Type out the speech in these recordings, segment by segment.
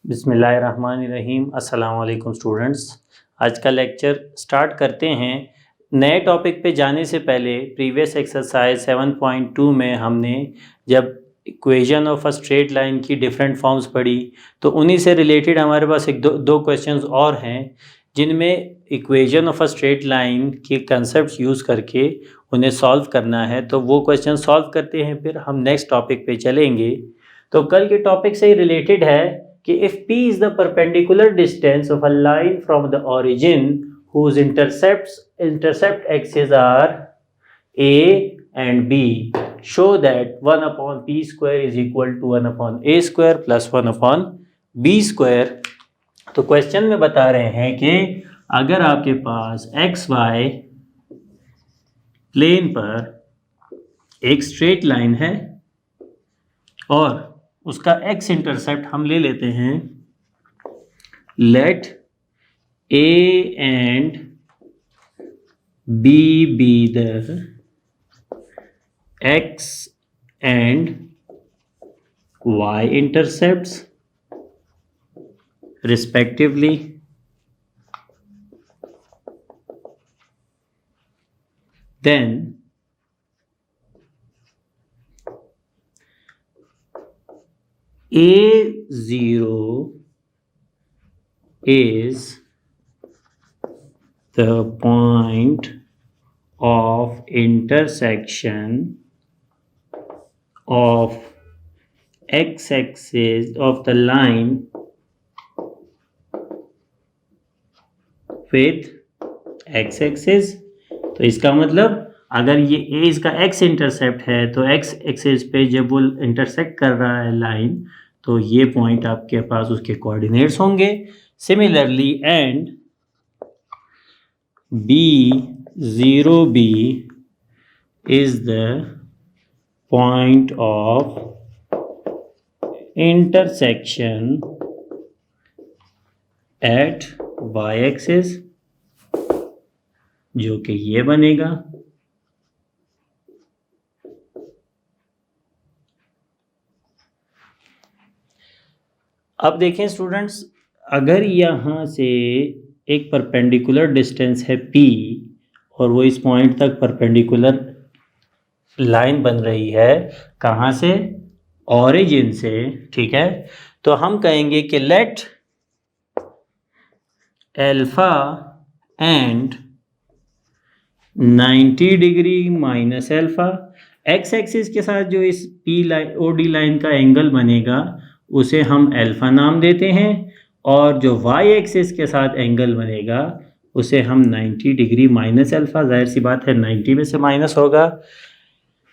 बिस्मिल्लाहिर्रहमानिर्रहीम। अस्सलाम वालेकुम स्टूडेंट्स। आज का लेक्चर स्टार्ट करते हैं। नए टॉपिक पे जाने से पहले प्रीवियस एक्सरसाइज 7.2 में हमने जब equation of a straight line की डिफरेंट फॉर्म्स पढ़ी तो उन्हीं से रिलेटेड हमारे पास एक दो क्वेश्चंस और हैं जिनमें equation of a straight line के कंसेप्ट यूज़ करके उन्हें सॉल्व करना है। तो वो क्वेश्चन सॉल्व करते हैं, फिर हम नेक्स्ट टॉपिक पे चलेंगे। तो कल के टॉपिक से ही रिलेटेड है कि if P is the perpendicular distance of a line from the origin whose intercept axes are A and B, show that 1 upon P square is equal to 1 upon A square plus 1 upon B square। तो question में बता रहे हैं कि अगर आपके पास x Y plane पर एक स्ट्रेट लाइन है और उसका एक्स इंटरसेप्ट हम ले लेते हैं, let a and b the x and y intercepts respectively, then A0 is the point of intersection of x-axis of the line with x-axis। तो इसका मतलब अगर ये A इसका x इंटरसेप्ट है तो x एक्सिस पे जब वो इंटरसेक्ट कर रहा है लाइन तो ये पॉइंट आपके पास उसके कोऑर्डिनेट्स होंगे। Similarly and B0B is the point of intersection at y axis, जो कि ये बनेगा। अब देखें स्टूडेंट्स, अगर यहाँ से एक परपेंडिकुलर डिस्टेंस है P और वो इस पॉइंट तक परपेंडिकुलर लाइन बन रही है, कहाँ से? ओरिजिन से, ठीक है। तो हम कहेंगे कि let alpha and 90 degree minus alpha, x axis के साथ जो इस P लाइन OD लाइन का एंगल बनेगा उसे हम अल्फा नाम देते हैं, और जो y एक्सिस के साथ एंगल बनेगा उसे हम 90 डिग्री माइनस अल्फा, जाहिर सी बात है 90 में से माइनस होगा,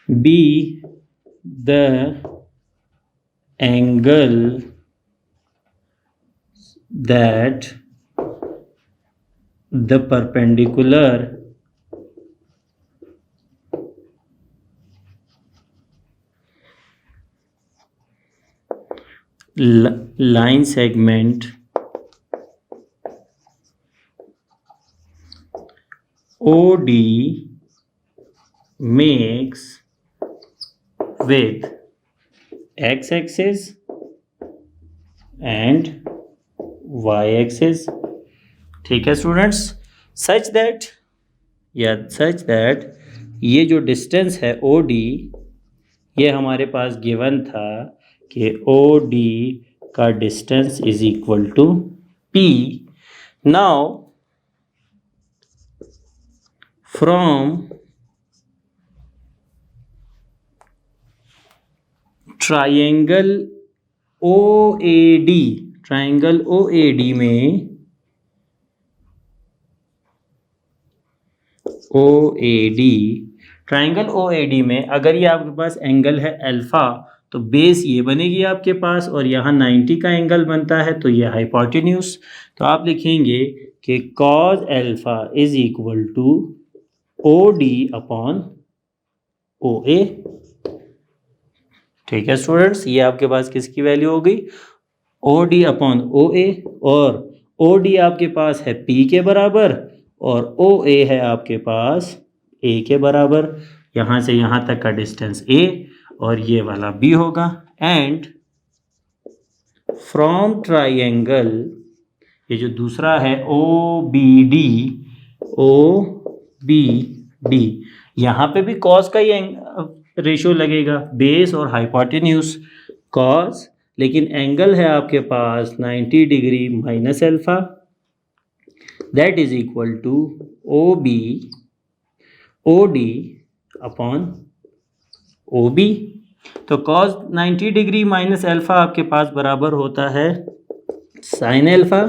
be the angle that the perpendicular line segment OD makes with x-axis and y-axis। ठीक है स्टूडेंट्स, सच दैट ये जो डिस्टेंस है OD, ये हमारे पास गिवन था कि OD का distance is equal to P। Now from triangle OAD में ट्रायंगल OAD में अगर ये आपके पास एंगल है अल्फा तो बेस ये बनेगी आपके पास, और यहाँ 90 का एंगल बनता है तो ये हाइपोटेन्यूज। तो आप लिखेंगे कि cos alpha is equal to OD upon OA। ठीक है स्टूडेंट्स, ये आपके पास किसकी वैल्यू हो गई? OD अपॉन OA, और OD आपके पास है P के बराबर और OA है आपके पास A के बराबर। यहाँ से यहाँ तक का डिस्टेंस A और ये वाला B होगा। एंड फ्रॉम ट्राइंगल, ये जो दूसरा है ओ बी डी, यहाँ पे भी कॉस का ही रेशियो लगेगा, बेस और हाइपोटेन्यूज कॉस, लेकिन एंगल है आपके पास 90 degree minus alpha, that is equal to O D upon O B. तो कॉस 90 डिग्री माइनस अल्फा आपके पास बराबर होता है साइन अल्फा,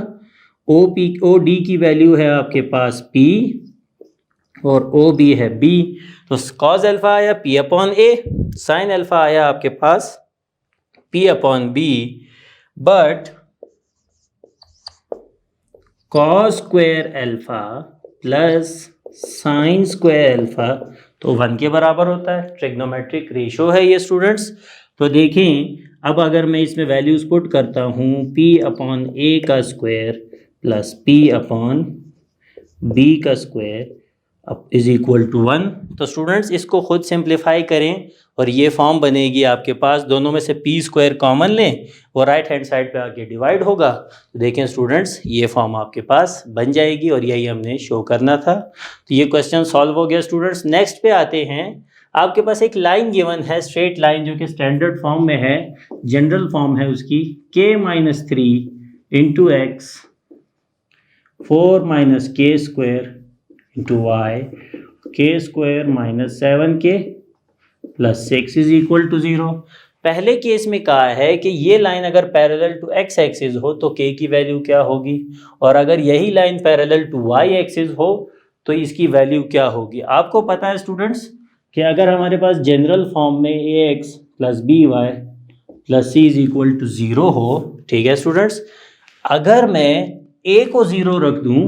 ओ डी की वैल्यू है आपके पास P और ओ बी है B, तो कॉस अल्फा आया P upon A, sine alpha आया आपके पास P upon B, but cos square alpha plus sine square alpha तो 1 के बराबर होता है, ट्रिग्नोमेट्रिक रेशियो है ये स्टूडेंट्स। तो देखें अब अगर मैं इसमें वैल्यूज पुट करता हूँ P अपॉन A का square plus P upon B का स्क्वायर इज इक्वल टू 1, तो स्टूडेंट्स इसको खुद सिंप्लीफाई करें और ये फॉर्म बनेगी आपके पास, दोनों में से P स्क्वायर कॉमन लें और राइट हैंड साइड पे आके डिवाइड होगा, तो देखें स्टूडेंट्स ये फॉर्म आपके पास बन जाएगी और यही हमने शो करना था। तो ये क्वेश्चन सॉल्व हो गया स्टूडेंट्स। नेक्स्ट पे आते हैं, आपके पास एक लाइन गिवन है, स्ट्रेट लाइन, जो कि स्टैंडर्ड फॉर्म में है, जनरल फॉर्म है उसकी k-3 into x 4 minus k square into y k square minus 7k plus 6 is equal to 0। पहले केस में कहा है कि ये लाइन अगर पैरेलल टू x एक्सिस हो तो k की वैल्यू क्या होगी, और अगर यही line parallel to y axis हो तो इसकी वैल्यू क्या होगी। आपको पता है स्टूडेंट्स कि अगर हमारे पास जनरल फॉर्म में ax plus by plus c is equal to 0 हो, ठीक है स्टूडेंट्स, अगर मैं a को 0 रख दूं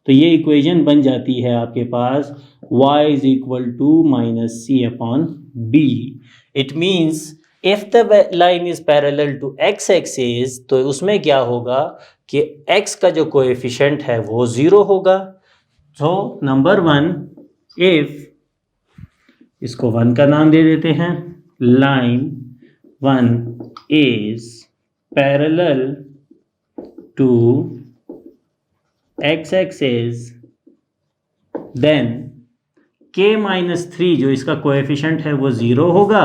तो ये इक्वेशन बन जाती है आपके पास y is equal to minus c upon b. It means if the line is parallel to x axis तो उसमें क्या होगा कि x का जो कोएफिशिएंट है वो 0 होगा। सो नंबर 1, इफ इसको 1 का नाम दे देते हैं, line 1 is parallel to x axis, then k-3 जो इसका कोएफिशिएंट है वो 0 होगा,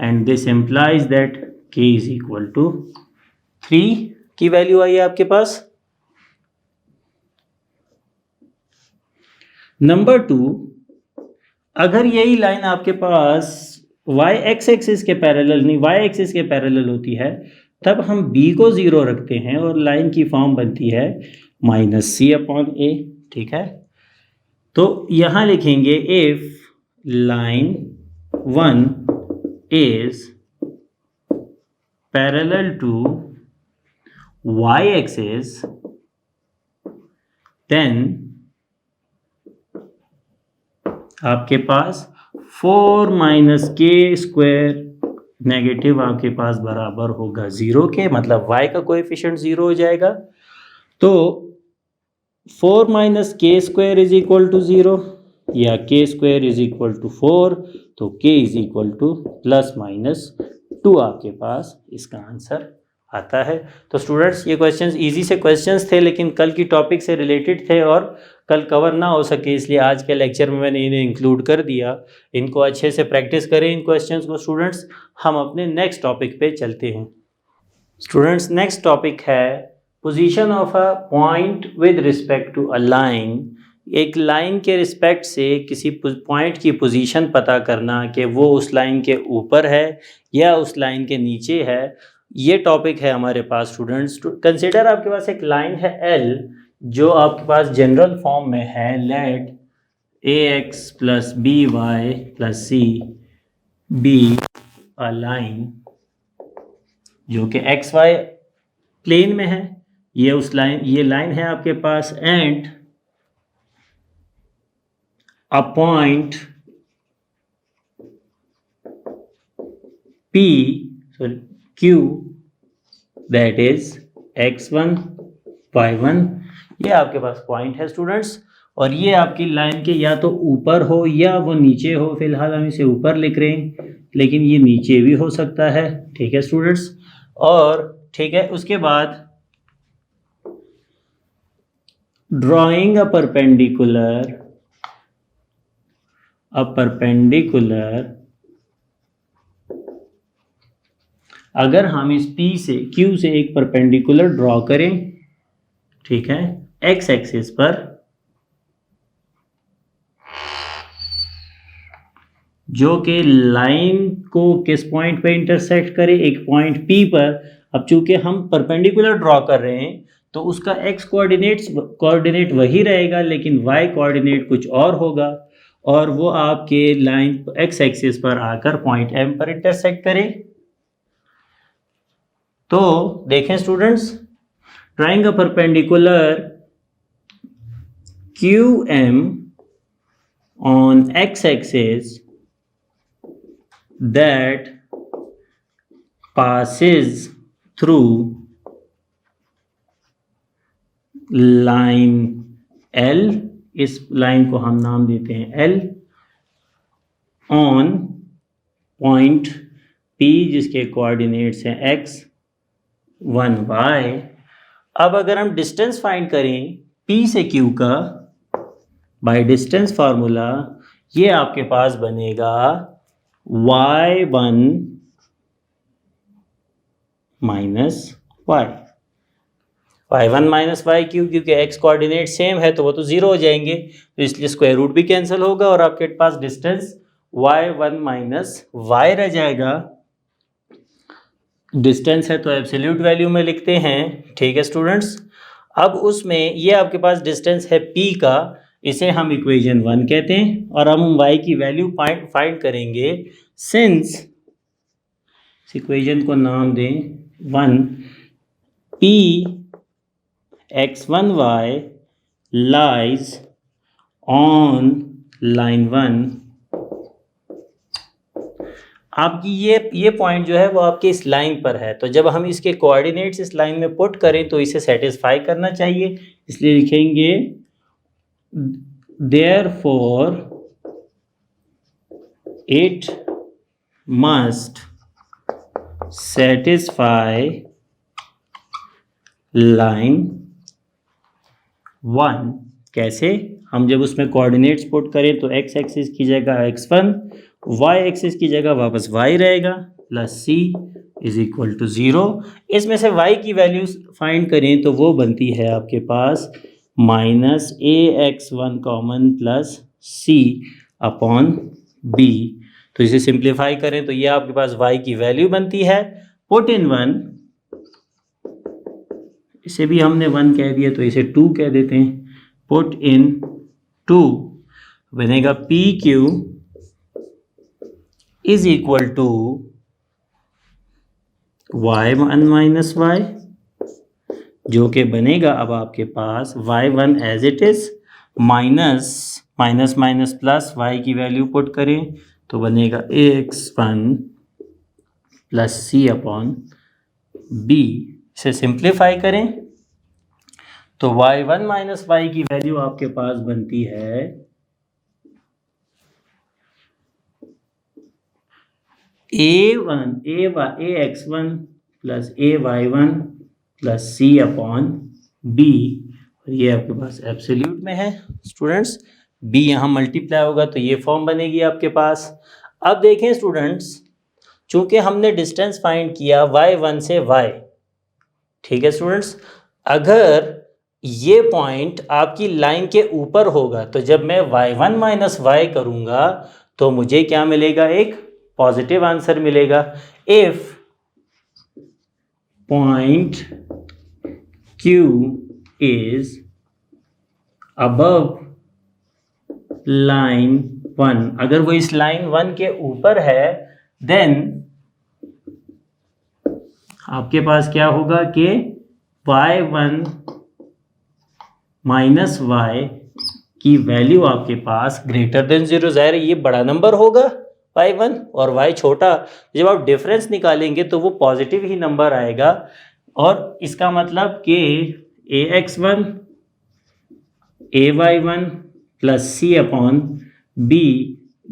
and this implies that k is equal to 3 की वैल्यू आई है आपके पास। नंबर 2, अगर यही लाइन आपके पास x एक्सिस के पैरेलल नहीं, y एक्सिस के पैरेलल होती है, तब हम b को 0 रखते हैं और लाइन की फॉर्म बनती है माइनस सी अपॉन ए, ठीक है। तो यहां लिखेंगे if line 1 is parallel to y axis then आपके पास 4 माइनस के स्क्वायर नेगेटिव आपके पास बराबर होगा 0 के, मतलब y का कोएफिशिएंट 0 हो जाएगा। तो 4 minus k square is equal to 0 या के स्क्वायर इज इक्वल टू 4, तो के is equal two plus minus 2 आपके पास इसका आंसर आता है। तो स्टूडेंट्स ये क्वेश्चंस इजी से क्वेश्चंस थे, लेकिन कल की टॉपिक से रिलेटेड थे और कल कवर ना हो सके, इसलिए आज के लेक्चर में मैंने इन्हें इंक्लूड कर दिया। इनको अच्छे से प्रैक्टिस करें इन क्वेश्चंस को स्टूडेंट्स। हम अपने नेक्स्ट टॉपिक पे चलते हैं स्टूडेंट्स। नेक्स्ट टॉपिक है position of a point with respect to a line. एक लाइन के रिस्पेक्ट से किसी पॉइंट की पोजीशन पता करना कि वो उस लाइन के ऊपर है या उस लाइन के नीचे है, ये टॉपिक है हमारे पास स्टूडेंट्स। कंसिडर आपके पास एक लाइन है L जो आपके पास जनरल फॉर्म में है, let ax plus b y plus c be a line जो कि एक्स वाई प्लेन में है, ये लाइन है आपके पास, and a point P Q that is x1 y1, ये आपके पास पॉइंट है स्टूडेंट्स। और ये आपकी लाइन के या तो ऊपर हो या वो नीचे हो, फिलहाल हम इसे ऊपर लिख रहे हैं लेकिन ये नीचे भी हो सकता है, ठीक है स्टूडेंट्स। और ठीक है, उसके बाद ड्राइंग अ परपेंडिकुलर अगर हम इस P से Q से एक परपेंडिकुलर ड्रॉ करें, ठीक है, एक्स एक्सिस पर, जो कि लाइन को किस पॉइंट पे इंटरसेक्ट करे, एक पॉइंट P पर। अब चूंकि हम परपेंडिकुलर ड्रॉ कर रहे हैं तो उसका एक्स कोऑर्डिनेट वही रहेगा, लेकिन वाई कोऑर्डिनेट कुछ और होगा, और वो आपके लाइन एक्स एक्सिस पर आकर पॉइंट M पर इंटरसेक्ट करे। तो देखें students, drawing a perpendicular QM on x axis that passes through line L, इस लाइन को हम नाम देते हैं L, on पॉइंट P जिसके कोऑर्डिनेट्स हैं x 1 y। अब अगर हम डिस्टेंस फाइंड करें P से Q का बाय डिस्टेंस फार्मूला, ये आपके पास बनेगा y1 minus y, y1 minus y क्यों, क्योंकि x कोऑर्डिनेट सेम है तो वो तो जीरो हो जाएंगे, तो इसलिए स्क्वायर रूट भी कैंसिल होगा और आपके पास डिस्टेंस y1 माइनस y रह जाएगा। डिस्टेंस है तो एब्सोल्यूट वैल्यू में लिखते हैं, ठीक है स्टूडेंट्स। अब उसमें ये आपके पास डिस्टेंस है P का, इसे हम इक्वेशन 1 कहते हैं, और हम y की वैल्यू फाइंड करेंगे। सिंस इस इक्वेशन को नाम दें 1, P x1y lies on line 1। आपकी ये पॉइंट जो है वो आपके इस लाइन पर है, तो जब हम इसके कोऑर्डिनेट्स इस लाइन में पुट करें तो इसे सेटिस्फाई करना चाहिए, इसलिए लिखेंगे therefore it must satisfy line 1। कैसे, हम जब उसमें कोऑर्डिनेट्स पुट करें तो x एक्सिस की जगह x1, y एक्सिस की जगह वापस y रहेगा, plus c is equal to 0। इसमें से y की वैल्यूज फाइंड करें तो वो बनती है आपके पास minus ax1 common plus c upon b। तो इसे सिंप्लीफाई करें तो ये आपके पास y की वैल्यू बनती है, पुट इन 1, इसे भी हमने 1 कह दिया तो इसे 2 कह देते हैं, पुट इन 2 बनेगा P Q is equal to y1 minus y, जो कि बनेगा अब आपके पास y1 as it is, minus minus minus plus y की वैल्यू पुट करें तो बनेगा ax1 plus c upon b। इसे सिंप्लीफाई करें तो y1 माइनस y की वैल्यू आपके पास बनती है ax1 plus ay1 plus c upon b, और ये आपके पास एब्सोल्यूट में है स्टूडेंट्स। b यहाँ मल्टीप्लाई होगा तो ये फॉर्म बनेगी आपके पास। अब देखें स्टूडेंट्स, चूंकि हमने डिस्टेंस फाइंड किया y1 से y, ठीक है स्टूडेंट्स, अगर ये पॉइंट आपकी लाइन के ऊपर होगा तो जब मैं y1 माइनस y करूँगा तो मुझे क्या मिलेगा, एक पॉजिटिव आंसर मिलेगा। If point Q is above line 1, अगर वो इस लाइन 1 के ऊपर है, देन आपके पास क्या होगा कि y1 माइनस y की वैल्यू आपके पास ग्रेटर देन 0, ज़ाहिर है ये बड़ा नंबर होगा y1 और y छोटा, जब आप डिफरेंस निकालेंगे तो वो पॉजिटिव ही नंबर आएगा, और इसका मतलब कि ax1 ay1 plus c upon b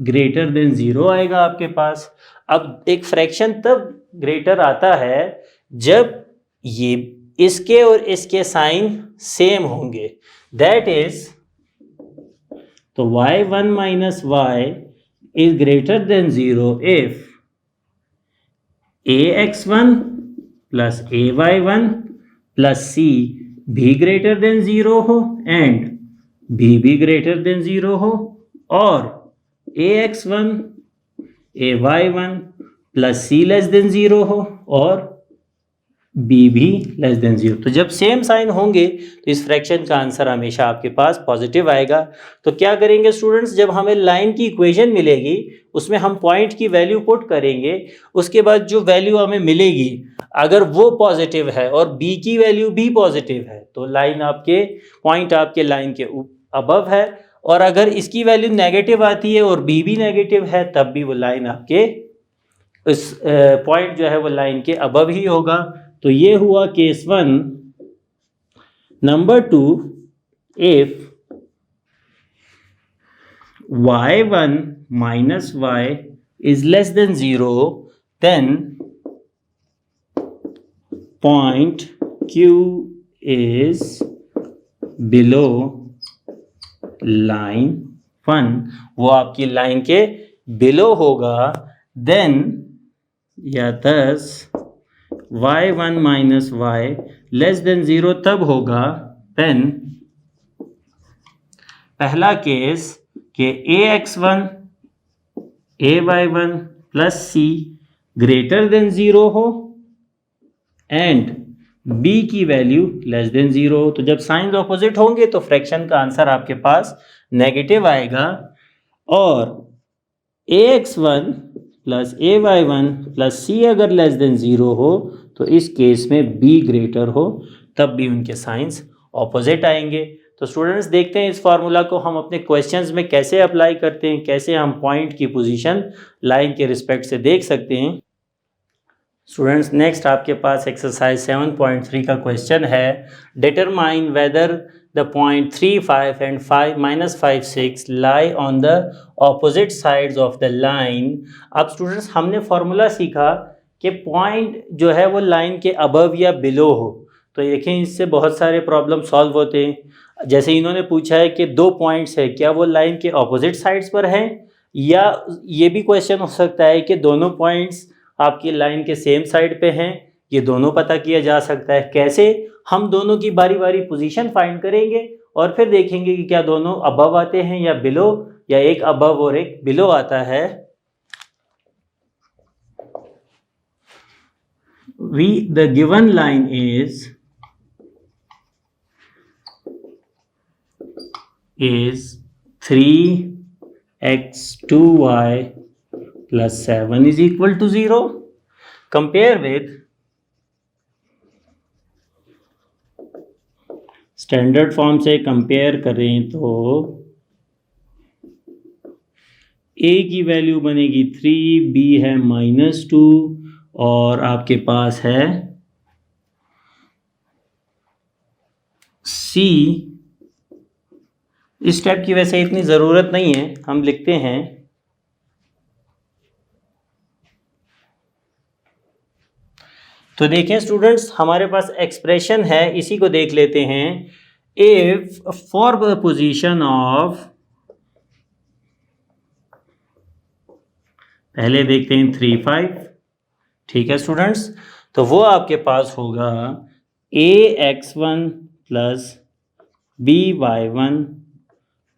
greater than 0 आएगा आपके पास। अब एक फ्रैक्शन तब ग्रेटर आता है जब ये इसके और इसके साइन सेम होंगे, दैट इज, तो y1 minus y is greater than 0 if ax1 plus ay1 plus c भी ग्रेटर देन 0 हो एंड b भी ग्रेटर देन 0 हो, और ax1 ay1 plus c less than 0 हो और b भी लेस देन 0। तो जब सेम साइन होंगे तो इस फ्रैक्शन का आंसर हमेशा आपके पास पॉजिटिव आएगा। तो क्या करेंगे स्टूडेंट्स, जब हमें लाइन की इक्वेशन मिलेगी उसमें हम पॉइंट की वैल्यू पुट करेंगे, उसके बाद जो वैल्यू हमें मिलेगी अगर वो पॉजिटिव है और b की वैल्यू भी पॉजिटिव है तो लाइन आपके पॉइंट आपके लाइन के अबव है, और अगर इसकी वैल्यू नेगेटिव आती है और b भी नेगेटिव है तब भी वो लाइन आपके इस पॉइंट जो है वो लाइन के अबव ही होगा। तो ये हुआ case 1। Number 2, if y1 minus y is less than 0 then point Q is below line 1, वो आपकी लाइन के बिलो होगा। देन या thus y1 minus y less than 0 तब होगा पेन पहला केस के ax1 ay1 plus c greater than 0 हो एंड b की वैल्यू लेस देन 0 हो। तो जब साइंस ऑपोजिट होंगे तो फ्रैक्शन का आंसर आपके पास नेगेटिव आएगा, और ax1 plus ay1 plus c अगर लेस देन 0 हो तो इस केस में b ग्रेटर हो तब भी उनके साइंस ऑपोजिट आएंगे। तो स्टूडेंट्स देखते हैं इस फार्मूला को हम अपने क्वेश्चंस में कैसे अप्लाई करते हैं, कैसे हम पॉइंट की पोजीशन लाइन के रिस्पेक्ट से देख सकते हैं। स्टूडेंट्स नेक्स्ट आपके पास एक्सरसाइज 7.3 का क्वेश्चन है, determine whether the point 3, 5 and 5 minus 5, 6 lie on the opposite sides of the line। अब स्टूडेंट्स हमने फॉर्मूला सीखा कि पॉइंट जो है वो लाइन के अबव या बिलो हो, तो देखें इससे बहुत सारे प्रॉब्लम सॉल्व होते हैं। जैसे इन्होंने पूछा है कि 2 पॉइंट्स है, क्या वो लाइन के ऑपोजिट साइड्स पर हैं, या ये भी क्वेश्चन हो सकता है कि दोनों पॉइंट्स आपकी लाइन के सेम साइड पे हैं। ये दोनों पता किया जा सकता है कैसे, हम दोनों की बारी बारी पोजीशन फाइंड करेंगे और फिर देखेंगे कि क्या दोनों अबव आते हैं या बिलो, या एक अबव और एक बिलो आता है। the given line is 3x2y plus 7 is equal to 0. Compare with standard form से कंपेयर करें तो a की वैल्यू बनेगी 3, b है -2 और आपके पास है c। इस स्टेप की वैसे इतनी ज़रूरत नहीं है, हम लिखते हैं तो देखें स्टूडेंट्स हमारे पास एक्सप्रेशन है, इसी को देख लेते हैं। If for the position of, पहले देखते हैं 3, 5, ठीक है स्टूडेंट्स, तो वो आपके पास होगा ax1 plus by1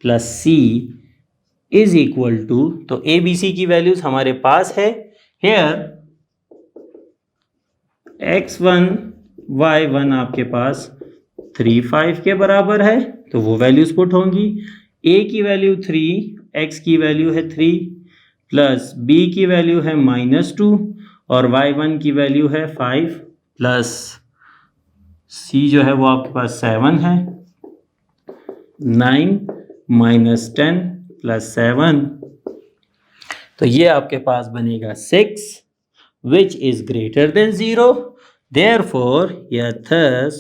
plus c is equal to, तो a b c की वैल्यूज हमारे पास है। हेयर x1 y1 आपके पास 3, 5 के बराबर है, तो वो वैल्यूज पुट होंगी। a की वैल्यू 3, x की वैल्यू है 3, प्लस b की वैल्यू है -2 और y1 की वैल्यू है 5, प्लस c जो है वो आपके पास 7 है। 9 - 10 + 7, तो ये आपके पास बनेगा 6 which is greater than 0, therefore या thus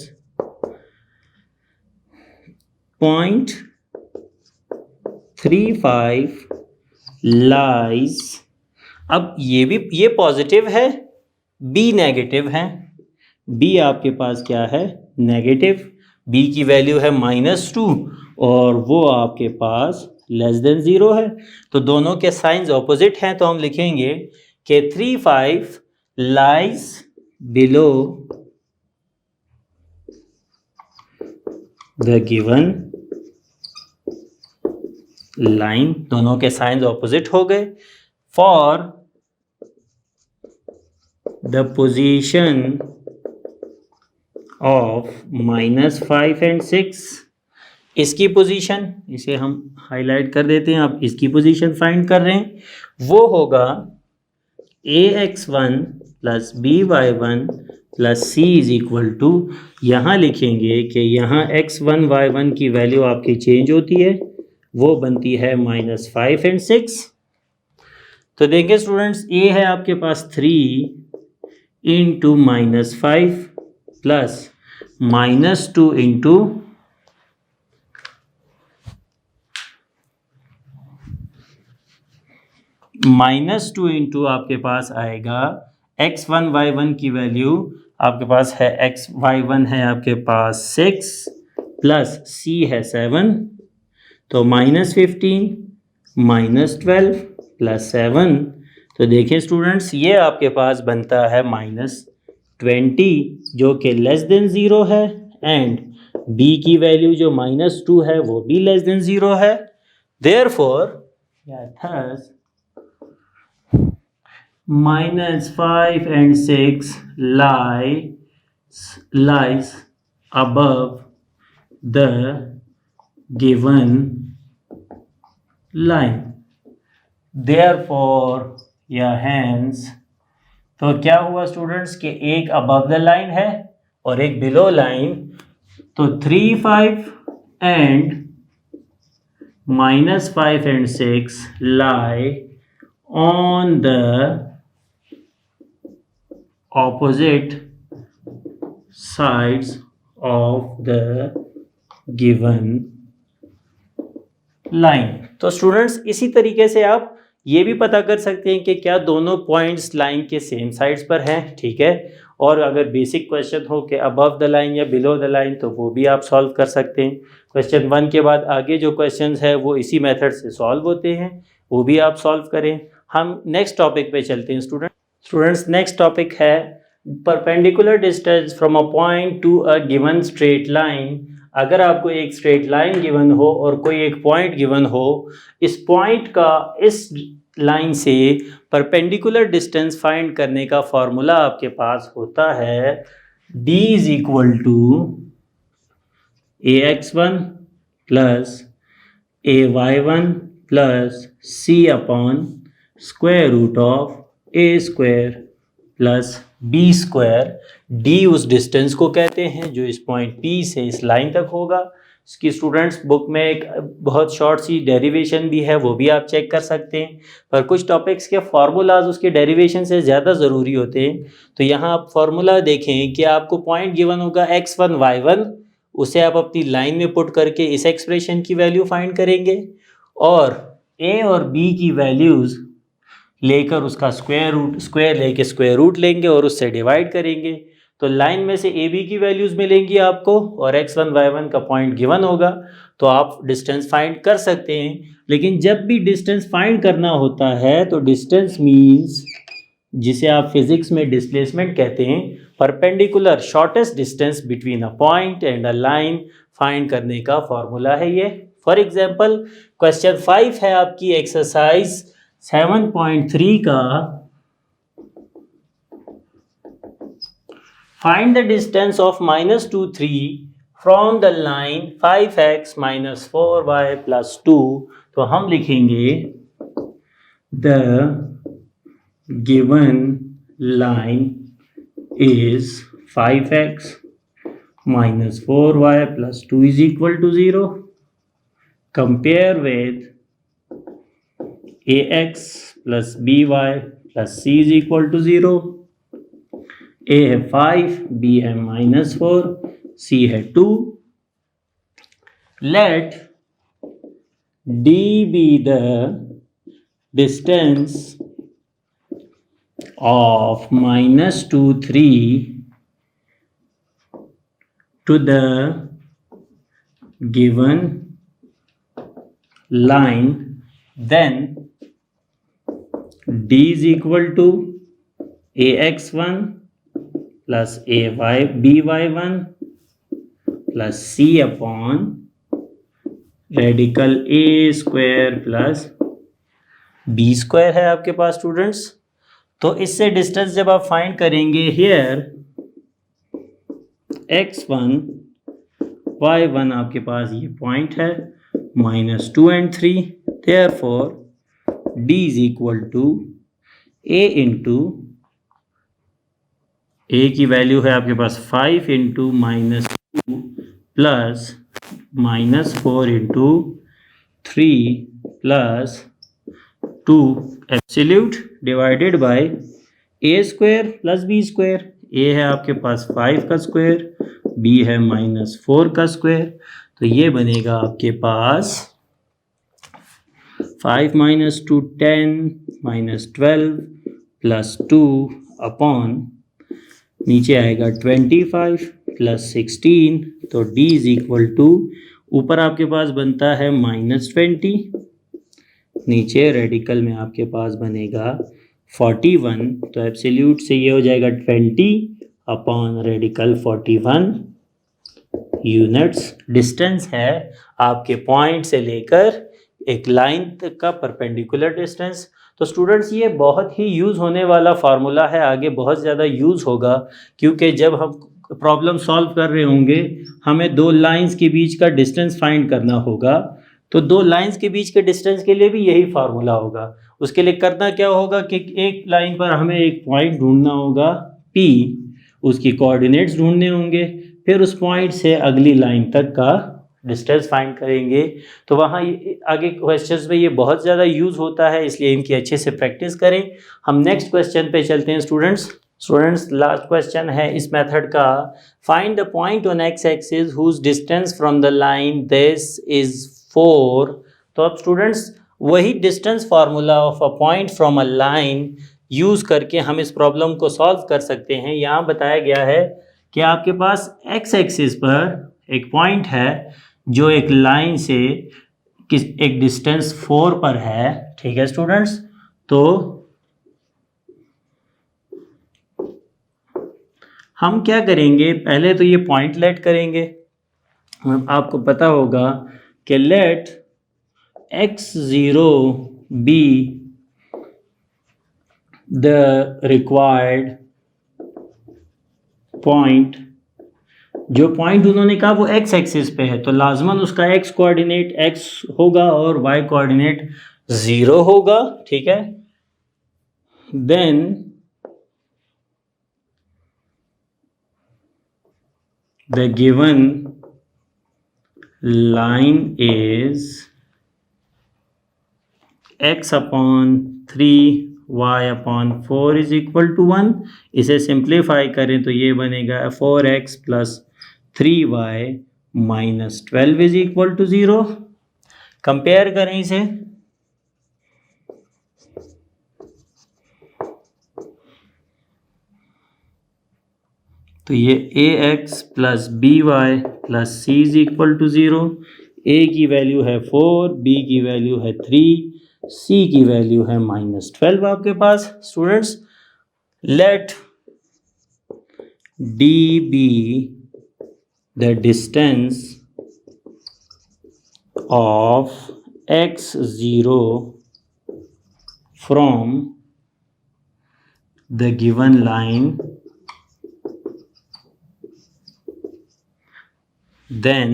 point 35 lies। अब ये पॉजिटिव है, b नेगेटिव है, बी आपके पास क्या है, नेगेटिव, बी की वैल्यू है -2 और वो आपके पास लेस देन 0 है। तो दोनों के साइंस ऑपोजिट हैं, तो हम लिखेंगे कि 3, 5 lies below the given line. दोनों के साइंस ऑपोजिट हो गए। For the position of -5 and 6, इसकी पोजीशन, इसे हम हाईलाइट कर देते हैं, आप इसकी पोजीशन फाइंड कर रहे हैं, वो होगा ax1 plus by1 plus c is equal to, यहाँ लिखेंगे कि यहाँ x1 y1 की वैल्यू आपकी चेंज होती है, वो बनती है -5 एंड 6। तो देखिए स्टूडेंट्स, a है आपके पास 3 इंटू -5 प्लस -2 इंटू -2 इंटू आपके पास आएगा x1 y1 की वैल्यू आपके पास है, x y1 है आपके पास 6 प्लस c है 7, तो -15 -12 प्लस 7। तो देखिए स्टूडेंट्स, ये आपके पास बनता है -20 जो कि लेस देन 0 है, एंड b की वैल्यू जो -2 है वो भी लेस देन 0 है। Therefore thus -5 and 6 lies above the given line. Therefore या hence, तो क्या हुआ स्टूडेंट्स कि एक above the line है और एक below line, तो 3, 5 and -5 and 6 lie on the opposite sides of the given line। तो स्टूडेंट्स, इसी तरीके से आप ये भी पता कर सकते हैं कि क्या दोनों पॉइंट्स लाइन के सेम साइड्स पर हैं, ठीक है। और अगर बेसिक क्वेश्चन हो कि अबव द लाइन या बिलो द लाइन, तो वो भी आप सॉल्व कर सकते हैं। क्वेश्चन 1 के बाद आगे जो क्वेश्चंस है वो इसी मेथड से सॉल्व होते हैं, वो भी आप सॉल्व करें। हम नेक्स्ट टॉपिक पे चलते हैं स्टूडेंट्स। नेक्स्ट टॉपिक है perpendicular distance from a point to a given straight line. अगर आपको एक स्ट्रेट लाइन गिवन हो और कोई एक पॉइंट गिवन हो, इस पॉइंट का इस लाइन से परपेंडिकुलर डिस्टेंस फाइंड करने का फॉर्मूला आपके पास होता है d is equal to ax1 plus ay1 plus c upon square root of a square plus b square. d उस डिस्टेंस को कहते हैं जो इस पॉइंट P से इस लाइन तक होगा। इसकी स्टूडेंट्स बुक में एक बहुत शॉर्ट सी डेरिवेशन भी है, वो भी आप चेक कर सकते हैं, पर कुछ टॉपिक्स के फार्मूलाज उसके डेरिवेशन से ज़्यादा ज़रूरी होते हैं। तो यहाँ आप फार्मूला देखें कि आपको पॉइंट गिवन होगा x1 y1, उसे आप अपनी लाइन में पुट करके इस एक्सप्रेशन की वैल्यू फाइंड करेंगे और a और b की वैल्यूज़ लेकर उसका स्क्वायर लेके स्क्वायर रूट लेंगे और उससे डिवाइड करेंगे। तो लाइन में से ए बी की वैल्यूज़ मिलेंगी आपको और x1 y1 का पॉइंट गिवन होगा, तो आप डिस्टेंस फाइंड कर सकते हैं। लेकिन जब भी डिस्टेंस फाइंड करना होता है तो डिस्टेंस मीन्स, जिसे आप फिजिक्स में डिस्प्लेसमेंट कहते हैं, perpendicular shortest distance between a point and a line find करने का फॉर्मूला है ये। फॉर एग्जाम्पल क्वेश्चन 5 है आपकी एक्सरसाइज 7.3 का, find the distance of -2 3 from the line 5x - 4y + 2। तो हम लिखेंगे the given line is 5x - 4y + 2 is equal to 0. Compare with ax plus by plus c is equal to 0. a है 5, b है -4, c है 2. Let d be the distance of -2 3 to the given line, then d is equal to ax1 plus by1 plus c upon radical a square plus b square है आपके पास students. तो इससे distance जब आप find करेंगे, here x1 y1 आपके पास ये पॉइंट है -2 and 3, therefore d is equal to a into a की वैल्यू है आपके पास 5 into -2 plus -4 into 3 plus 2 absolute divided by a square plus b square. A है आपके पास 5 का स्क्वायर, बी है -4 का स्क्वायर, तो ये बनेगा आपके पास 5 - 2 10 -12 प्लस 2 अपॉन नीचे आएगा 25 प्लस 16, तो d इज इक्वल टू ऊपर आपके पास बनता है -20, नीचे रेडिकल में आपके पास बनेगा 41, तो एब्सोल्यूट से ये हो जाएगा 20 अपॉन रेडिकल 41 यूनिट्स। डिस्टेंस है आपके पॉइंट से लेकर एक लाइन तक का परपेंडिकुलर डिस्टेंस। तो स्टूडेंट्स ये बहुत ही यूज़ होने वाला फार्मूला है, आगे बहुत ज़्यादा यूज़ होगा, क्योंकि जब हम प्रॉब्लम सॉल्व कर रहे होंगे हमें दो लाइंस के बीच का डिस्टेंस फाइंड करना होगा, तो दो लाइंस के बीच के डिस्टेंस के लिए भी यही फार्मूला होगा। उसके लिए करना क्या होगा कि एक लाइन पर हमें एक पॉइंट ढूंढना होगा P, उसकी कोऑर्डिनेट्स ढूंढने होंगे, फिर उस पॉइंट से अगली लाइन तक का डिस्टेंस फाइंड करेंगे। तो वहाँ आगे क्वेश्चंस में ये बहुत ज़्यादा यूज़ होता है, इसलिए इनकी अच्छे से प्रैक्टिस करें। हम नेक्स्ट क्वेश्चन पे चलते हैं स्टूडेंट्स। लास्ट क्वेश्चन है इस मेथड का, find the point on x axis whose distance from the line this is 4। तो अब स्टूडेंट्स वही distance formula of a point from a line use करके हम इस प्रॉब्लम को सॉल्व कर सकते हैं। यहाँ बताया गया है कि आपके पास एक्स एक्सिस पर एक पॉइंट है जो एक लाइन से एक डिस्टेंस 4 पर है, ठीक है स्टूडेंट्स। तो हम क्या करेंगे, पहले तो ये पॉइंट लेट करेंगे। आपको पता होगा कि let x0 be the required point. जो पॉइंट उन्होंने कहा वो x एक्सिस पे है, तो लाजमन उसका x कोऑर्डिनेट x होगा और y कोऑर्डिनेट 0 होगा, ठीक है। Then the given line is x upon 3 y upon 4 is equal to 1। इसे सिंप्लीफाई करें तो ये बनेगा 4x plus 3y minus 12 is equal to 0। Compare करें इसे, तो ये ax plus by plus c is equal to 0। a की वैल्यू है 4, b की वैल्यू है 3, c की वैल्यू है -12 आपके पास students. Let d be the distance of x0 from the given line, then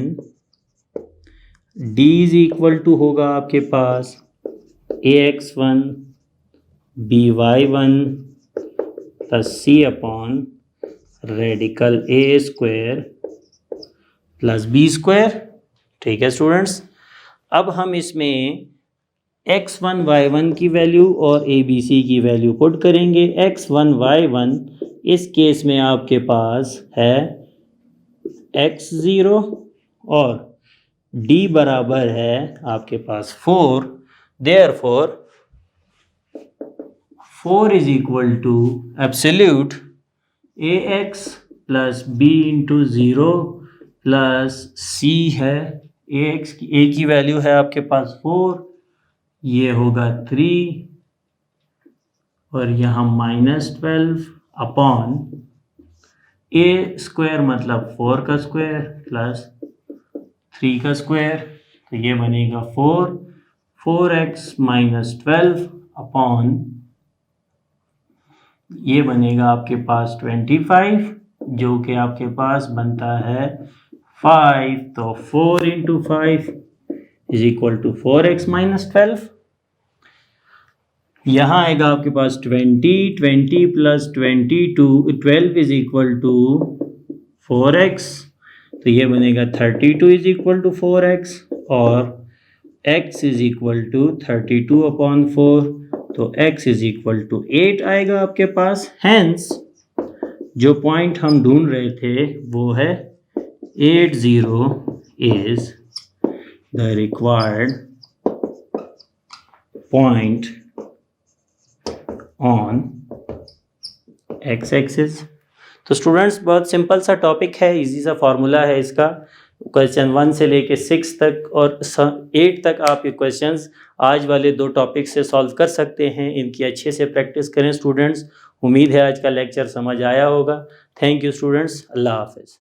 d is equal to होगा आपके पास ax1 by1 plus c upon radical a square plus b square, ठीक है स्टूडेंट्स। अब हम इसमें x1 y1 की value और abc की वैल्यू पुट करेंगे। x1 y1 इस केस में आपके पास है x0 और d बराबर है आपके पास 4, therefore 4 is equal to absolute ax plus b into 0 plus c है, ए की वैल्यू है आपके पास 4, ये होगा 3 और यहाँ -12 अपॉन ए स्क्वायर मतलब 4 का स्क्वायर प्लस 3 का स्क्वायर, तो ये बनेगा 4x - 12 अपॉन ये बनेगा आपके पास 25, जो कि आपके पास बनता है 5, तो 4 × 5 = 4x - 12। यहाँ आएगा आपके पास 20 + 22 12 = 4x, तो ये बनेगा 32 = 4x और x = 32/4, तो x = 8 आएगा आपके पास। हैंस जो पॉइंट हम ढूंढ रहे थे वो है 80 is the required point on x axis। तो स्टूडेंट्स बहुत सिंपल सा टॉपिक है, इजी सा फॉर्मूला है इसका। क्वेश्चन 1 से लेके 6 तक और 8 तक आप ये क्वेश्चंस आज वाले 2 टॉपिक से सॉल्व कर सकते हैं। इनकी अच्छे से प्रैक्टिस करें स्टूडेंट्स। उम्मीद है आज का लेक्चर समझ आया होगा। थैंक यू स्टूडेंट्स, अल्लाह हाफिज़।